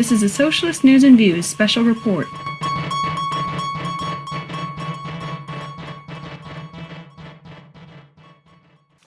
This is a Socialist News and Views special report.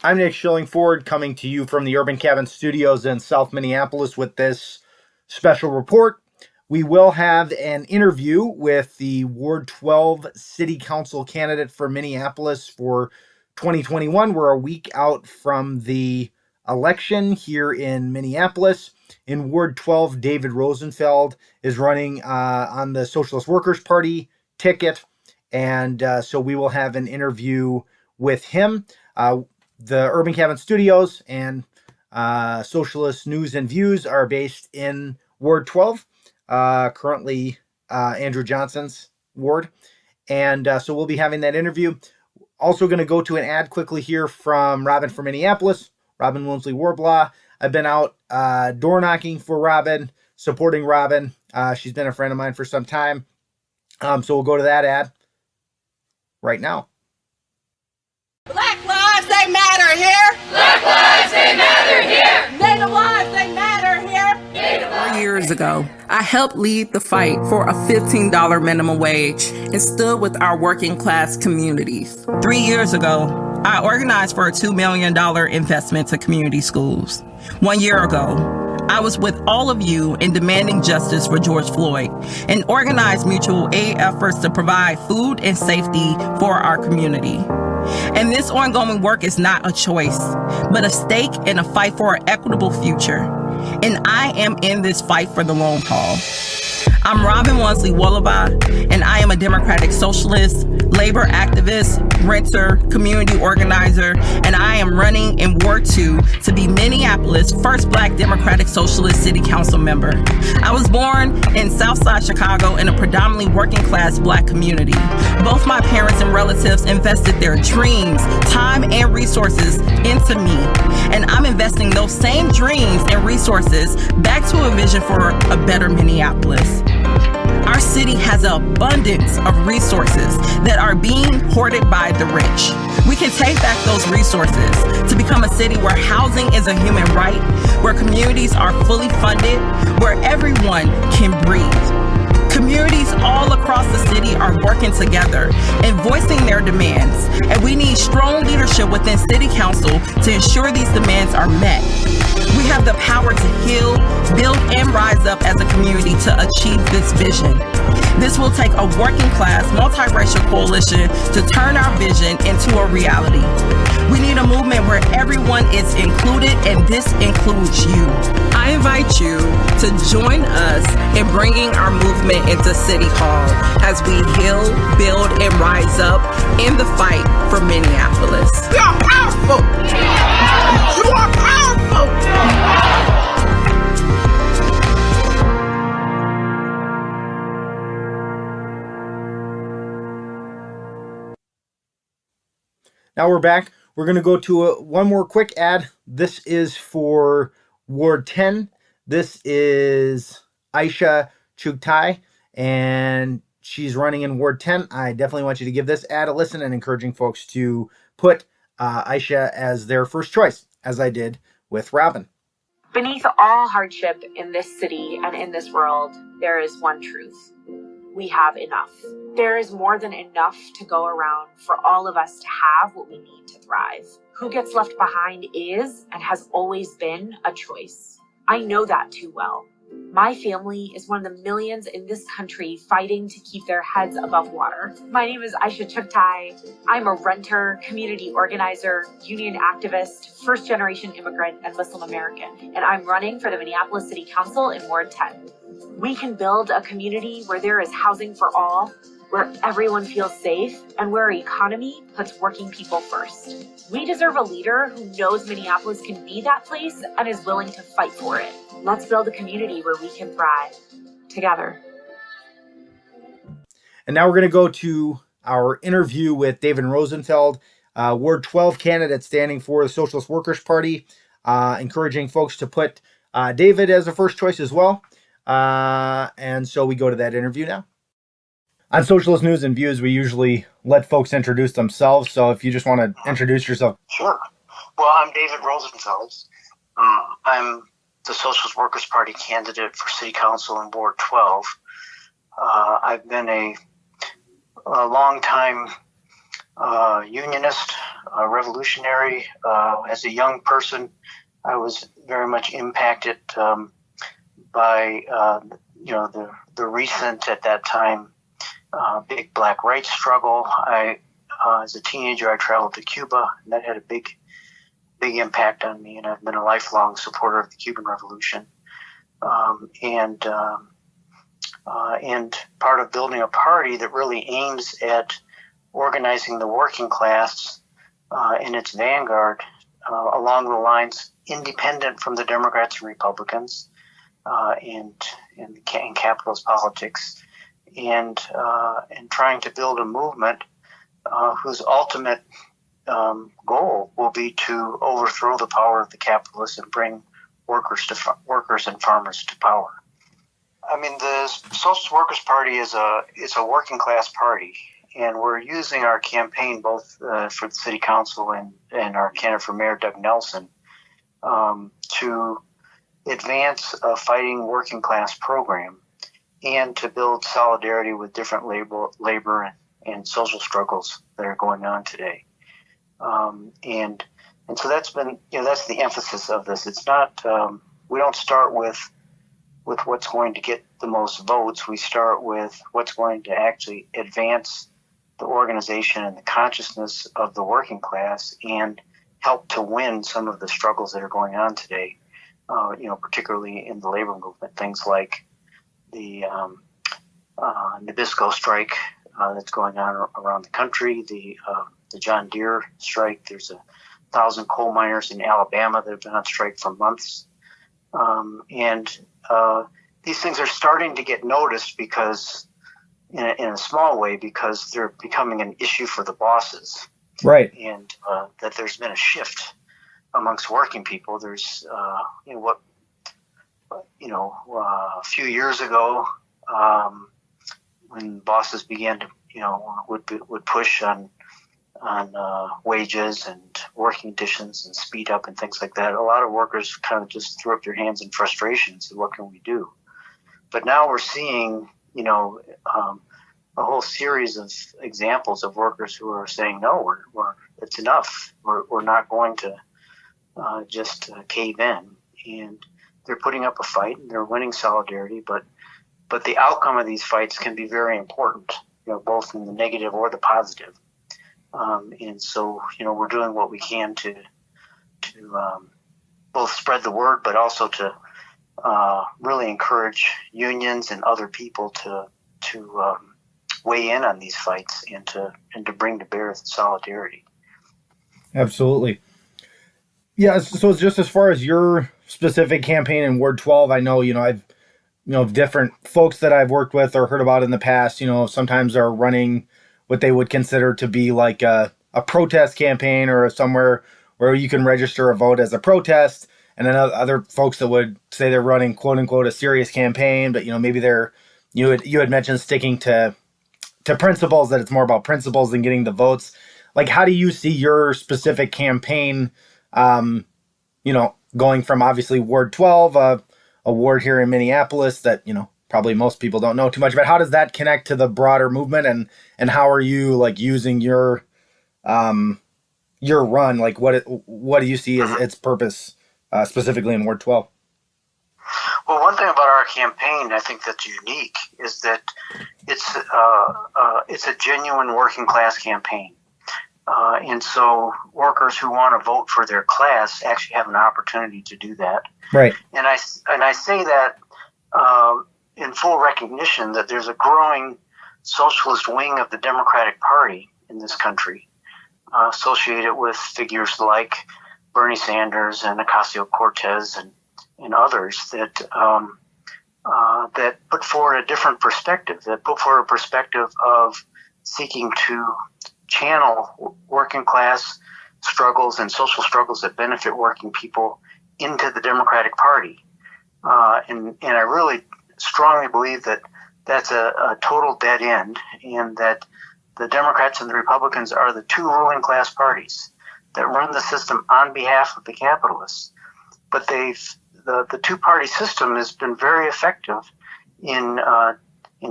I'm Nick Schillingford, coming to you from the Urban Cabin Studios in South Minneapolis with this special report. We will have an interview with the Ward 12 City Council candidate for Minneapolis for 2021. We're a week out from the election here in Minneapolis. In Ward 12, David Rosenfeld is running on the Socialist Workers Party ticket, and so we will have an interview with him. The Urban Cabin Studios and Socialist News and Views are based in Ward 12, currently Andrew Johnson's ward. And so we'll be having that interview. Also going to go to an ad quickly here from Robin from Minneapolis, Robin Wonsley Worlobah. I've been out door knocking for Robin, supporting Robin. She's been a friend of mine for some time. So we'll go to that ad right now. Black lives, they matter here. Black lives, they matter here. Native lives, they matter here. 4 years ago, I helped lead the fight for a $15 minimum wage and stood with our working class communities. 3 years ago, I organized for a $2 million investment to community schools. 1 year ago, I was with all of you in demanding justice for George Floyd and organized mutual aid efforts to provide food and safety for our community. And this ongoing work is not a choice, but a stake in a fight for an equitable future. And I am in this fight for the long haul. I'm Robin Wonsley Worlobah, and I am a Democratic Socialist, labor activist, renter, community organizer, and I am running in Ward 2 to be Minneapolis' first Black Democratic Socialist City Council member. I was born in Southside Chicago in a predominantly working class Black community. Both my parents and relatives invested their dreams, time, and resources into me, and I'm investing those same dreams and resources back to a vision for a better Minneapolis. Our city has an abundance of resources that are being hoarded by the rich. We can take back those resources to become a city where housing is a human right, where communities are fully funded, where everyone can breathe. Communities all across the city are working together and voicing their demands, and we need strong leadership within City Council to ensure these demands are met. We have the power to heal, build, and rise up as a community to achieve this vision. This will take a working class, multiracial coalition to turn our vision into a reality. We need a movement where everyone is included, and this includes you. I invite you to join us in bringing our movement into City Hall as we heal, build, and rise up in the fight for Minneapolis. You are powerful. You are powerful. Now we're back. We're going to go to one more quick ad. This is for Ward 10. This is Aisha Chugtai, and she's running in Ward 10. I definitely want you to give this ad a listen and encouraging folks to put Aisha as their first choice, as I did with Robin. Beneath all hardship in this city and in this world, there is one truth. We have enough. There is more than enough to go around for all of us to have what we need to thrive. Who gets left behind is and has always been a choice. I know that too well. My family is one of the millions in this country fighting to keep their heads above water. My name is Aisha Chugtai. I'm a renter, community organizer, union activist, first-generation immigrant, and Muslim American, and I'm running for the Minneapolis City Council in Ward 10. We can build a community where there is housing for all, where everyone feels safe, and where our economy puts working people first. We deserve a leader who knows Minneapolis can be that place and is willing to fight for it. Let's build a community where we can thrive together. And now we're going to go to our interview with David Rosenfeld, Ward 12 candidate standing for the Socialist Workers Party, encouraging folks to put David as a first choice as well. And so we go to that interview now. On Socialist News and Views, we usually let folks introduce themselves. So if you just want to introduce yourself. Sure. Well, I'm David Rosenfeld. I'm the Socialist Workers Party candidate for City Council in Ward 12. I've been a long-time unionist, revolutionary. As a young person, I was very much impacted by the recent, at that time, big black rights struggle. As a teenager, I traveled to Cuba, and that had a big impact on me, and I've been a lifelong supporter of the Cuban Revolution. And part of building a party that really aims at organizing the working class in its vanguard along the lines independent from the Democrats and Republicans and capitalist politics, and trying to build a movement whose ultimate goal will be to overthrow the power of the capitalists and bring workers and farmers to power. I mean, the Socialist Workers Party is a working class party, and we're using our campaign both for the city council and our candidate for mayor, Doug Nelson, to advance a fighting working class program and to build solidarity with different labor and social struggles that are going on today. And so that's been, that's the emphasis of this. It's not, we don't start with what's going to get the most votes. We start with what's going to actually advance the organization and the consciousness of the working class and help to win some of the struggles that are going on today, particularly in the labor movement. Things like the Nabisco strike that's going on around the country, the John Deere strike. There's 1,000 coal miners in Alabama that have been on strike for months. These things are starting to get noticed because, in a small way, because they're becoming an issue for the bosses. Right. And that there's been a shift amongst working people. There's, a few years ago, when bosses began to, would push on wages and working conditions and speed up and things like that, a lot of workers kind of just threw up their hands in frustration and said, what can we do? But now we're seeing, a whole series of examples of workers who are saying, no, it's enough. We're not going to just cave in. And they're putting up a fight and they're winning solidarity, but the outcome of these fights can be very important, both in the negative or the positive. And so, we're doing what we can to both spread the word, but also to really encourage unions and other people to weigh in on these fights and to bring to bear solidarity. Absolutely. Yeah. So just as far as your specific campaign in Ward 12, I know, I've, different folks that I've worked with or heard about in the past, sometimes are running what they would consider to be like a protest campaign or somewhere where you can register a vote as a protest. And then other folks that would say they're running quote unquote a serious campaign, but maybe they're, you had mentioned sticking to principles, that it's more about principles than getting the votes. Like, how do you see your specific campaign, going from obviously Ward 12, a ward here in Minneapolis that, probably most people don't know too much about. How does that connect to the broader movement, and how are you like using your run? Like, what do you see as its purpose specifically in Ward 12? Well, one thing about our campaign, I think that's unique, is that it's a genuine working class campaign. And so workers who want to vote for their class actually have an opportunity to do that. Right. And I say that in full recognition that there's a growing socialist wing of the Democratic Party in this country, associated with figures like Bernie Sanders and Ocasio-Cortez and others that put forward a different perspective, that put forward a perspective of seeking to channel working class struggles and social struggles that benefit working people into the Democratic Party. And I really strongly believe that that's a total dead end, and that the Democrats and the Republicans are the two ruling class parties that run the system on behalf of the capitalists. But they've the two-party system has been very effective in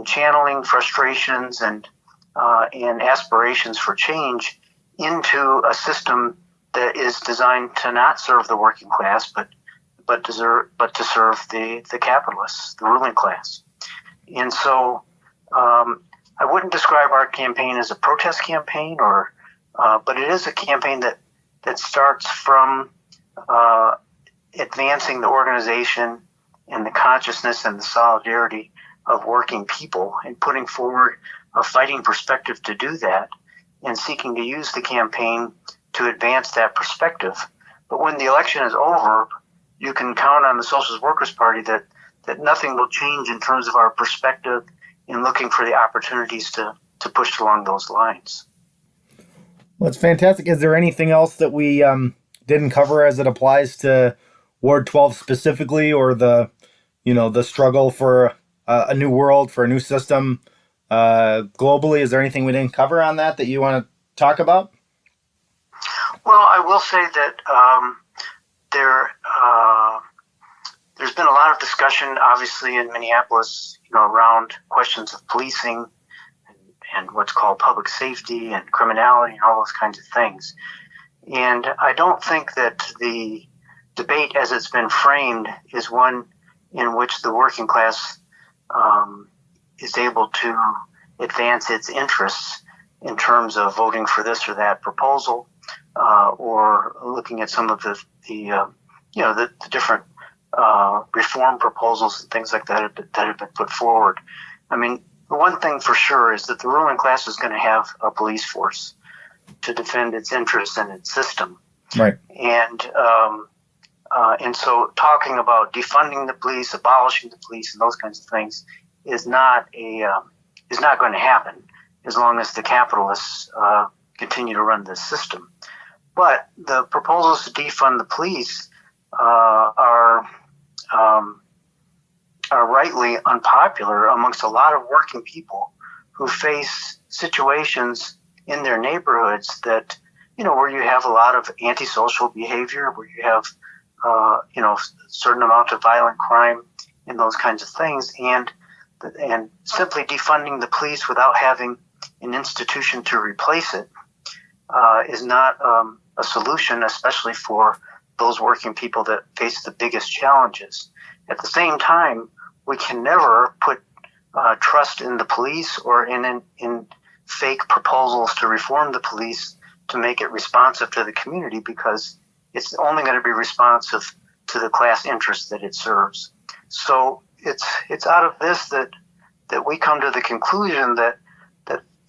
channeling frustrations and aspirations for change into a system that is designed to not serve the working class, but to serve the capitalists, the ruling class. And so I wouldn't describe our campaign as a protest campaign, but it is a campaign that starts from advancing the organization and the consciousness and the solidarity of working people, and putting forward a fighting perspective to do that, and seeking to use the campaign to advance that perspective. But when the election is over, you can count on the Socialist Workers' Party that nothing will change in terms of our perspective in looking for the opportunities to push along those lines. Well, it's fantastic. Is there anything else that we didn't cover as it applies to Ward 12 specifically, or the struggle for a new world, for a new system globally? Is there anything we didn't cover on that you want to talk about? Well, I will say that there's been a lot of discussion, obviously, in Minneapolis, around questions of policing and what's called public safety and criminality and all those kinds of things. And I don't think that the debate as it's been framed is one in which the working class is able to advance its interests in terms of voting for this or that proposal, or looking at some of the different reform proposals and things like that have been put forward. I mean, the one thing for sure is that the ruling class is going to have a police force to defend its interests and its system. Right. And so talking about defunding the police, abolishing the police, and those kinds of things is not going to happen as long as the capitalists continue to run this system. But the proposals to defund the police are rightly unpopular amongst a lot of working people who face situations in their neighborhoods that, where you have a lot of antisocial behavior, where you have, a certain amount of violent crime and those kinds of things. And simply defunding the police without having an institution to replace it is not a solution, especially for those working people that face the biggest challenges. At the same time, we can never put trust in the police or in fake proposals to reform the police to make it responsive to the community, because it's only going to be responsive to the class interests that it serves. So it's out of this that we come to the conclusion that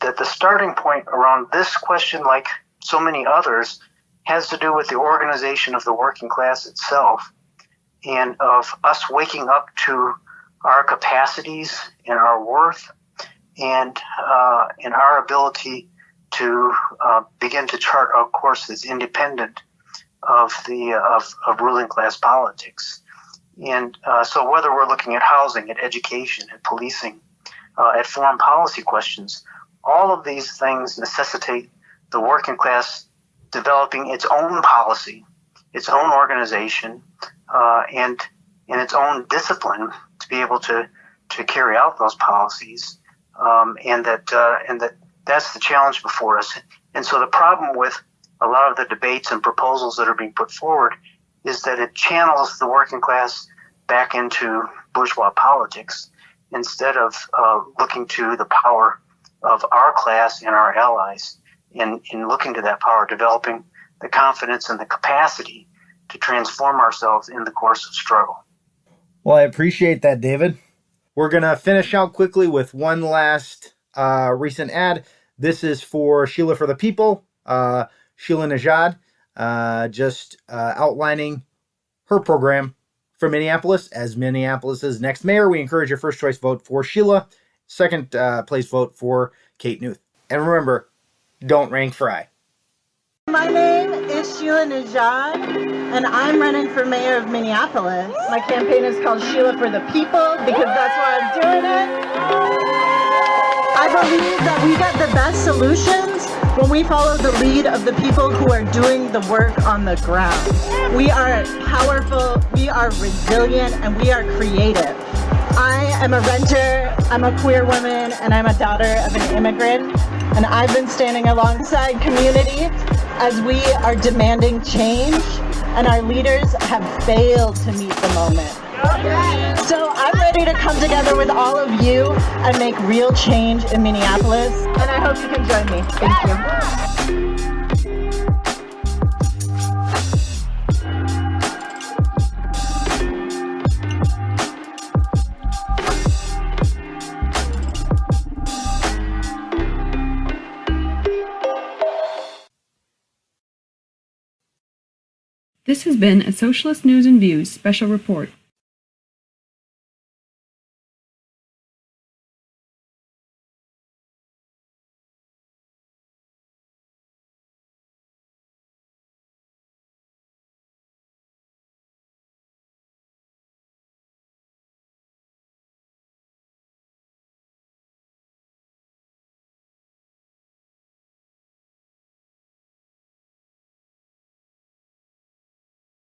the starting point around this question, like so many others, has to do with the organization of the working class itself, and of us waking up to our capacities and our worth, and our ability to begin to chart a course that's independent of ruling class politics. And so whether we're looking at housing, at education, at policing, at foreign policy questions, all of these things necessitate the working class developing its own policy, its own organization, and its own discipline to be able to carry out those policies, and that's the challenge before us. And so the problem with a lot of the debates and proposals that are being put forward is that it channels the working class back into bourgeois politics instead of looking to the power of our class and our allies, in looking to that power, developing the confidence and the capacity to transform ourselves in the course of struggle. Well, I appreciate that, David. We're going to finish out quickly with one last recent ad. This is for Sheila for the People, Sheila Najad, just outlining her program for Minneapolis as Minneapolis's next mayor. We encourage your first choice vote for Sheila, second place vote for Kate Newth. And remember, don't rank for I. My name is Sheila Najad, and I'm running for mayor of Minneapolis. My campaign is called Sheila for the People because that's why I'm doing it. I believe that we get the best solutions when we follow the lead of the people who are doing the work on the ground. We are powerful, we are resilient, and we are creative. I am a renter, I'm a queer woman, and I'm a daughter of an immigrant. And I've been standing alongside community as we are demanding change, and our leaders have failed to meet the moment. So I'm ready to come together with all of you and make real change in Minneapolis, and I hope you can join me. Thank you. This has been a Socialist News and Views special report.